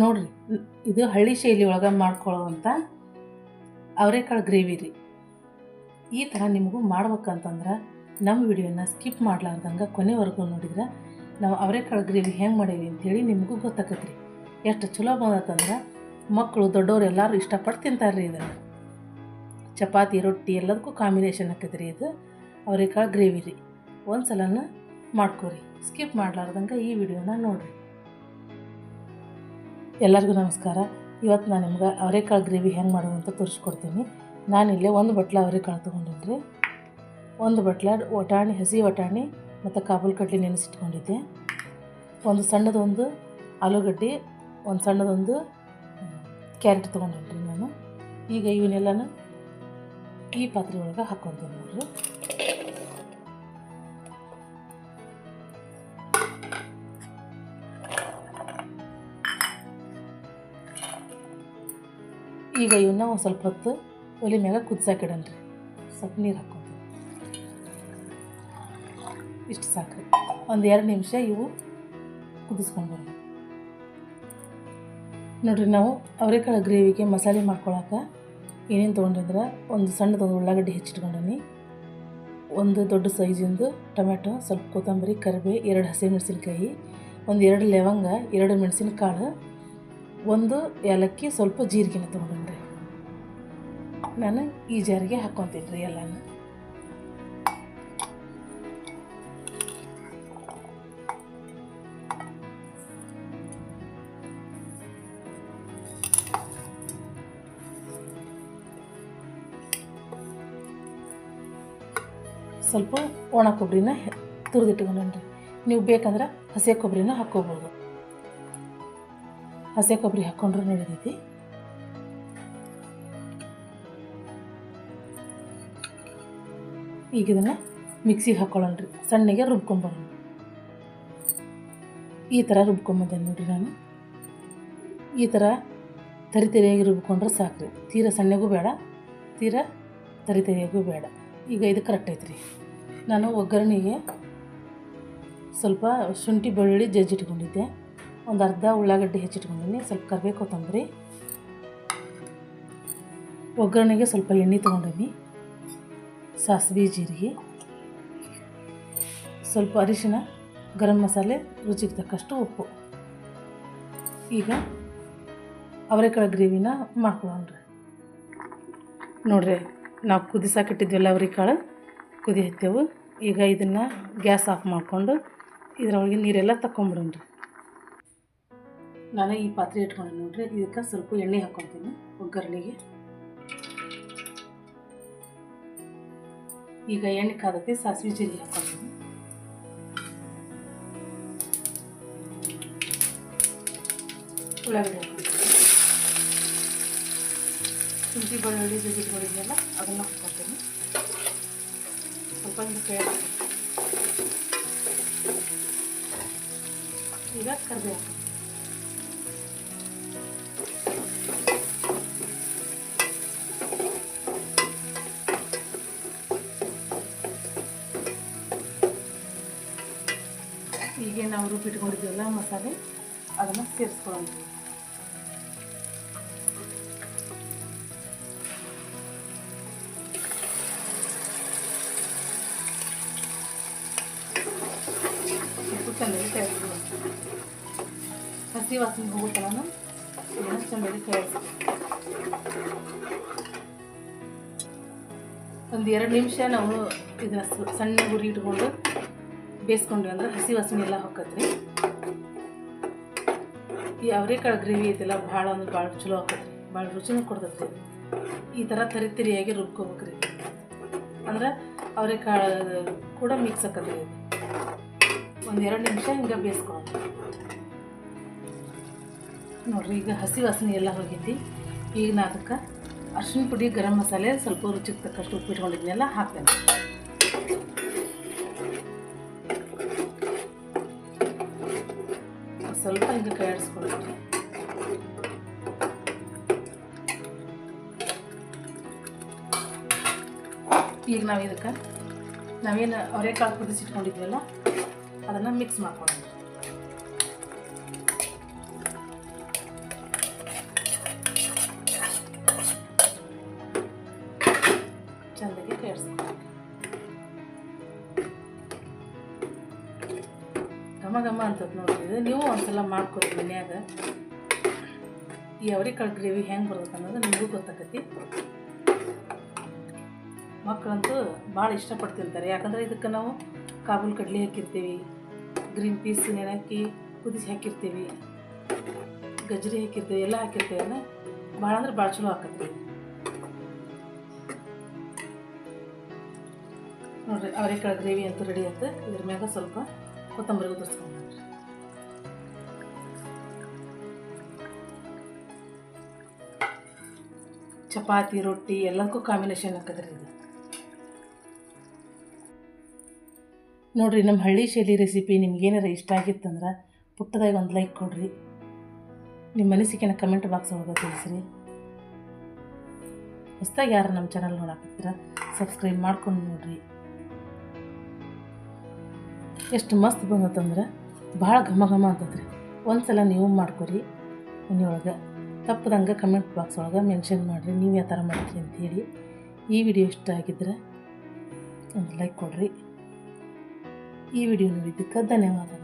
ನೋಡಿರಿ, ಇದು ಹಳ್ಳಿ ಶೈಲಿ ಒಳಗೆ ಮಾಡ್ಕೊಳ್ಳೋವಂಥ ಅವರೆಕಾಳು ಗ್ರೇವಿ ರೀ. ಈ ಥರ ನಿಮಗೂ ಮಾಡ್ಬೇಕಂತಂದ್ರೆ ನಮ್ಮ ವಿಡಿಯೋನ ಸ್ಕಿಪ್ ಮಾಡ್ಲಾರ್ದಂಗೆ ಕೊನೆವರೆಗೂ ನೋಡಿದ್ರೆ ನಾವು ಅವರೆಕಾಳು ಗ್ರೇವಿ ಹೆಂಗೆ ಮಾಡೀವಿ ಅಂಥೇಳಿ ನಿಮಗೂ ಗೊತ್ತಾಕತ್ರಿ. ಎಷ್ಟು ಚಲೋ ಬಂದತ್ತಂದ್ರೆ ಮಕ್ಕಳು ದೊಡ್ಡವರು ಎಲ್ಲರೂ ಇಷ್ಟಪಟ್ಟು ತಿಂತಾರೆ ರೀ. ಇದನ್ನು ಚಪಾತಿ ರೊಟ್ಟಿ ಎಲ್ಲದಕ್ಕೂ ಕಾಂಬಿನೇಷನ್ ಆಕೈತ್ರಿ. ಇದು ಅವರೆಕಾಳು ಗ್ರೇವಿ ರೀ. ಒಂದು ಸಲನ ಮಾಡ್ಕೊರಿ, ಸ್ಕಿಪ್ ಮಾಡ್ಲಾರ್ದಂಗೆ ಈ ವಿಡಿಯೋನ ನೋಡಿರಿ. ಎಲ್ಲರಿಗೂ ನಮಸ್ಕಾರ. ಇವತ್ತು ನಾನು ನಿಮ್ಗೆ ಅವರೆಕಾಳು ಗ್ರೇವಿ ಹೆಂಗೆ ಮಾಡೋದು ಅಂತ ತೋರಿಸ್ಕೊಡ್ತೀನಿ. ನಾನಿಲ್ಲೇ ಒಂದು ಬಟ್ಲ ಅವರೆಕಾಳು ತೊಗೊಂಡಿನಿ ರೀ. ಒಂದು ಬಟ್ಲ ವಟಾಣಿ, ಹಸಿ ವಟಾಣಿ ಮತ್ತು ಕಾಬೂಲ್ ಕಡ್ಲಿ ನೆನೆಸಿಟ್ಕೊಂಡಿದ್ದೆ. ಒಂದು ಸಣ್ಣದೊಂದು ಆಲೂಗಡ್ಡೆ, ಒಂದು ಸಣ್ಣದೊಂದು ಕ್ಯಾರೆಟ್ ತೊಗೊಂಡಿನಿ ರೀ ನಾನು. ಈಗ ಇವನ್ನೆಲ್ಲನೂ ಈ ಪಾತ್ರೆ ಒಳಗೆ ಹಾಕ್ಕೊತೀನಿ ನೋಡಿರಿ. ಈಗ ಇವನ್ನ ಒಂದು ಸ್ವಲ್ಪ ಹೊತ್ತು ಒಲೆ ಮ್ಯಾಗ ಕುದಿಸಾಕಿಡನ್ರಿ. ಸ್ವಲ್ಪ ನೀರು ಹಾಕ್ಕೊತೀನಿ, ಇಷ್ಟು ಸಾಕ್ರಿ. ಒಂದು 2 ನಿಮಿಷ ಇವು ಕುದಿಸ್ಕೊಂಡ್ಬರೋಣ. ನೋಡಿರಿ, ನಾವು ಅವರೆಕಾಳು ಗ್ರೇವಿಗೆ ಮಸಾಲೆ ಮಾಡ್ಕೊಳಕ್ಕೆ ಏನೇನು ತೊಗೊಂಡಿದ್ರೆ ಒಂದು ಸಣ್ಣದೊಂದು ಉಳ್ಳಾಗಡ್ಡಿ ಹೆಚ್ಚಿಟ್ಕೊಂಡೀನಿ, ಒಂದು ದೊಡ್ಡ ಸೈಜಿಂದು ಟೊಮೆಟೊ, ಸ್ವಲ್ಪ ಕೊತ್ತಂಬರಿ, ಕರಿಬೇವು, 2 ಹಸಿಮೆಣಸಿನ್ಕಾಯಿ, ಒಂದು 2 ಲವಂಗ, 2 ಮೆಣಸಿನಕಾಳು, ಒಂದು ಏಲಕ್ಕಿ, ಸ್ವಲ್ಪ ಜೀರಿಗೆನ ತೊಗೊಂಡಿನಿ ರೀ. ನಾನು ಈ ಜಾರಿಗೆ ಹಾಕ್ಕೊತೀನಿ ರೀ ಎಲ್ಲನೂ. ಸ್ವಲ್ಪ ಒಣ ಕೊಬ್ಬರಿನ ತುರಿದಿಟ್ಕೊಂಡ್ರಿ. ನೀವು ಬೇಕಂದ್ರೆ ಹಸಿ ಕೊಬ್ಬರಿನ ಹಾಕ್ಕೋಬೋದು. ಹಸಿ ಕೊಬ್ಬರಿ ಹಾಕ್ಕೊಂಡ್ರೂ ನಡೀತೈತಿ. ಈಗ ಇದನ್ನು ಮಿಕ್ಸಿಗೆ ಹಾಕ್ಕೊಳ್ಳೋಣ್ರಿ. ಸಣ್ಣಗೆ ರುಬ್ಕೊಂಬರೋಣ. ಈ ಥರ ರುಬ್ಕೊಂಬಂದೇನೆ ನೋಡಿರಿ ನಾನು. ಈ ಥರ ತರಿತರಿಯಾಗಿ ರುಬ್ಕೊಂಡ್ರೆ ಸಾಕ್ರಿ. ತೀರ ಸಣ್ಣಗೂ ಬೇಡ, ತೀರ ತರಿತರಿಯಾಗೂ ಬೇಡ. ಈಗ ಇದು ಕರೆಕ್ಟ್ ಐತ್ರಿ. ನಾನು ಒಗ್ಗರಣೆಗೆ ಸ್ವಲ್ಪ ಶುಂಠಿ ಬೆಳ್ಳುಳ್ಳಿ ಜಜ್ಜಿಟ್ಕೊಂಡಿದ್ದೆ, ಒಂದು ಅರ್ಧ ಉಳ್ಳಾಗಡ್ಡಿ ಹೆಚ್ಚಿಟ್ಕೊಂಡಿನಿ, ಸ್ವಲ್ಪ ಕರಿಬೇವು, ಕೊತ್ತಂಬರಿ, ಒಗ್ಗರಣೆಗೆ ಸ್ವಲ್ಪ ಎಣ್ಣೆ ತೊಗೊಂಡಿನಿ, ಸಾಸಿವೆ, ಜೀರಿಗೆ, ಸ್ವಲ್ಪ ಅರಿಶಿನ, ಗರಂ ಮಸಾಲೆ, ರುಚಿಗೆ ತಕ್ಕಷ್ಟು ಉಪ್ಪು. ಈಗ ಅವರೆಕಾಳು ಗ್ರೇವಿನ ಮಾಡ್ಕೊಳ್ಳೋಣ್ರಿ. ನೋಡ್ರಿ, ನಾವು ಕುದಿಸಾಕಿಟ್ಟಿದ್ವಲ್ಲ ಅವರೆಕಾಳು, ಕುದಿ ಹತ್ತೇವು. ಈಗ ಇದನ್ನು ಗ್ಯಾಸ್ ಆಫ್ ಮಾಡಿಕೊಂಡು ಇದರೊಳಗೆ ನೀರೆಲ್ಲ ತಕ್ಕೊಂಬಿಡೋಣ್ರಿ. ನಾನು ಈ ಪಾತ್ರೆ ಇಟ್ಕೊಂಡು ನೋಡ್ರಿ, ಇದಕ್ಕೆ ಸ್ವಲ್ಪ ಎಣ್ಣೆ ಹಾಕ್ಕೊತೀನಿ ಒಗ್ಗರಣೆಗೆ. ಈಗ ಎಣ್ಣೆ ಕಾದಕ್ಕೆ ಸಾಸಿವೆ ಜೀರಿಗೆ ಹಾಕ್ಕೊತೀನಿ. ಉಳ್ಳಾಗಡ್ಡೆ ಹಾಕ್ಕೊತೀನಿ. ಶುಂಠಿ ಬೆಳ್ಳುಳ್ಳಿ ಜಜ್ಜಿಟ್ಕೊಂಡಿದೆಯಲ್ಲ ಅದನ್ನು ಹಾಕ್ಕೊತೀನಿ. ಸ್ವಲ್ಪ ಹಿಂಗೆ ಈಗ ಕರಿಬೇವು ಹಾಕ್ತೀನಿ. ಹೀಗೆ ನಾವು ರುಬ್ಬಿಟ್ಕೊಂಡಿದ್ದೀವಲ್ಲ ಮಸಾಲೆ, ಅದನ್ನು ಸೇರಿಸ್ಕೊಳ್ಳೋಣ. ಚೆನ್ನಾಗಿ ಕೈಯಾಡಿಸ್ಕೊಳ್ಳೋಣ. ಹಸಿ ವಾಸನೆ ಹೋಗುತ್ತಲ್ಲ, ಇದನ್ನು ಚೆನ್ನಾಗಿ ಕೈಯಾಡಿಸ್ಕೊಳ್ಳೋಣ. ಒಂದು 2 ನಿಮಿಷ ನಾವು ಇದನ್ನು ಸಣ್ಣ ಉರಿ ಇಟ್ಕೊಂಡು ಬೇಯಿಸ್ಕೊಂಡ್ವಿ ಅಂದ್ರೆ ಹಸಿ ವಾಸನೆ ಎಲ್ಲ ಹೋಗತ್ರಿ. ಈ ಅವರೆಕಾಳು ಗ್ರೇವಿ ಐತಿಲ್ಲ, ಭಾಳ ಚಲೋ ಆಕತ್ರಿ, ಭಾಳ ರುಚಿನೂ ಕೊಡ್ತೈತಿ. ಈ ಥರ ತರಿಯಾಗಿ ರುಬ್ಕೋಬೇಕ್ರಿ, ಅಂದ್ರೆ ಅವರೆಕಾಳು ಕೂಡ ಮಿಕ್ಸ್ ಆಕತ್ರಿ. ಒಂದು 2 ನಿಮಿಷ ಹಿಂಗೆ ಬೇಯಿಸ್ಕೊಳ್ಳೋಣ. ನೋಡಿರಿ, ಈಗ ಹಸಿ ವಾಸನೆ ಎಲ್ಲ ಹೋಗಿದ್ದಿ. ಈಗ ನಾ ಅದಕ್ಕೆ ಅರಿಶಿನ ಪುಡಿ, ಗರಂ ಮಸಾಲೆ, ಸ್ವಲ್ಪ ರುಚಿಗೆ ತಕ್ಕಷ್ಟು ಉಪ್ಪು ಇಟ್ಕೊಂಡಿದ್ನೆಲ್ಲ ಹಾಕ್ತೇನೆ. ಸ್ವಲ್ಪ ಹಿಂಗೆ ಕೈ ಆಡಿಸ್ಕೊಳ್ತೀವಿ. ಈಗ ನಾವು ಇದಕ್ಕೆ ನಾವೇನು ಅವರೆಕಾಳು ಕುದಿಸಿಟ್ಕೊಂಡಿದ್ವಲ್ಲ ಅದನ್ನು ಮಿಕ್ಸ್ ಮಾಡ್ಕೊಳ್ಳೋಣ. ಘಮ ಘಮ ಅಂತದ್ ನೋಡ್ರಿ. ನೀವು ಒಂದ್ಸಲ ಮಾಡ್ಕೊರಿ ಮನ್ಯಾಗ. ಈ ಅವರೆಕಾಳು ಗ್ರೇವಿ ಹೆಂಗೆ ಬರುತ್ತೆ ಅನ್ನೋದು ನಿಮಗೂ ಗೊತ್ತಾಗತ್ತೆ. ಮಕ್ಕಳಂತೂ ಭಾಳ ಇಷ್ಟಪಟ್ಟು ತಿಂತಾರೆ. ಯಾಕಂದರೆ ಇದಕ್ಕೆ ನಾವು ಕಾಬೂಲ್ ಕಡಲೆ ಹಾಕಿರ್ತೀವಿ, ಗ್ರೀನ್ ಪೀಸ್ ನೆನಕ್ಕಿ ಕುದಿಸಿ ಹಾಕಿರ್ತೀವಿ, ಗಜ್ರಿ ಹಾಕಿರ್ತೀವಿ, ಎಲ್ಲ ಹಾಕಿರ್ತೀವಲ್ಲ. ಭಾಳ ಅಂದ್ರೆ ಭಾಳ ಚಲೋ ಆಕತ್ತಿ ನೋಡಿರಿ. ಅವರೆಕಾಳು ಗ್ರೇವಿ ಅಂತೂ ರೆಡಿ ಆಯ್ತು. ಇದ್ರ ಮ್ಯಾಗ ಸ್ವಲ್ಪ ಕೊತ್ತಂಬರಿ ಉದುರಿಸ್ಕೊಂಡು ಚಪಾತಿ ರೊಟ್ಟಿ ಎಲ್ಲದಕ್ಕೂ ಕಾಂಬಿನೇಷನ್ ಹಾಕಿದ್ರಿ ಇದು. ನೋಡಿರಿ, ನಮ್ಮ ಹಳ್ಳಿ ಶೈಲಿ ರೆಸಿಪಿ ನಿಮ್ಗೇನಾರ ಇಷ್ಟ ಆಗಿತ್ತಂದ್ರೆ ಪುಟ್ಟದಾಗಿ ಒಂದು ಲೈಕ್ ಕೊಡಿರಿ. ನಿಮ್ಮ ಅನಿಸಿಕೆನ ಕಮೆಂಟ್ ಬಾಕ್ಸ್ ಒಳಗೆ ತಿಳಿಸ್ರಿ. ಹೊಸದಾಗಿ ಯಾರು ನಮ್ಮ ಚಾನಲ್ ನೋಡಾಕತ್ತೀರ ಸಬ್ಸ್ಕ್ರೈಬ್ ಮಾಡ್ಕೊಂಡು ನೋಡಿರಿ. ಎಷ್ಟು ಮಸ್ತ್ ಬಂದತ್ತಂದ್ರೆ ಭಾಳ ಘಮ ಘಮ ಅಂತದ್ರಿ. ಒಂದು ಸಲ ನೀವು ಮಾಡ್ಕೊರಿ ಮನೆಯೊಳಗೆ. ತಪ್ಪದಂಗೆ ಕಮೆಂಟ್ ಬಾಕ್ಸ್ ಒಳಗೆ ಮೆನ್ಷನ್ ಮಾಡಿರಿ ನೀವು ಯಾವ ಥರ ಮಾಡ್ತೀರಿ ಅಂಥೇಳಿ. ಈ ವಿಡಿಯೋ ಇಷ್ಟ ಆಗಿದ್ರೆ ಒಂದು ಲೈಕ್ ಕೊಡಿರಿ. ಈ ವಿಡಿಯೋ ನೋಡಿದ್ದಕ್ಕೆ ಧನ್ಯವಾದಗಳು.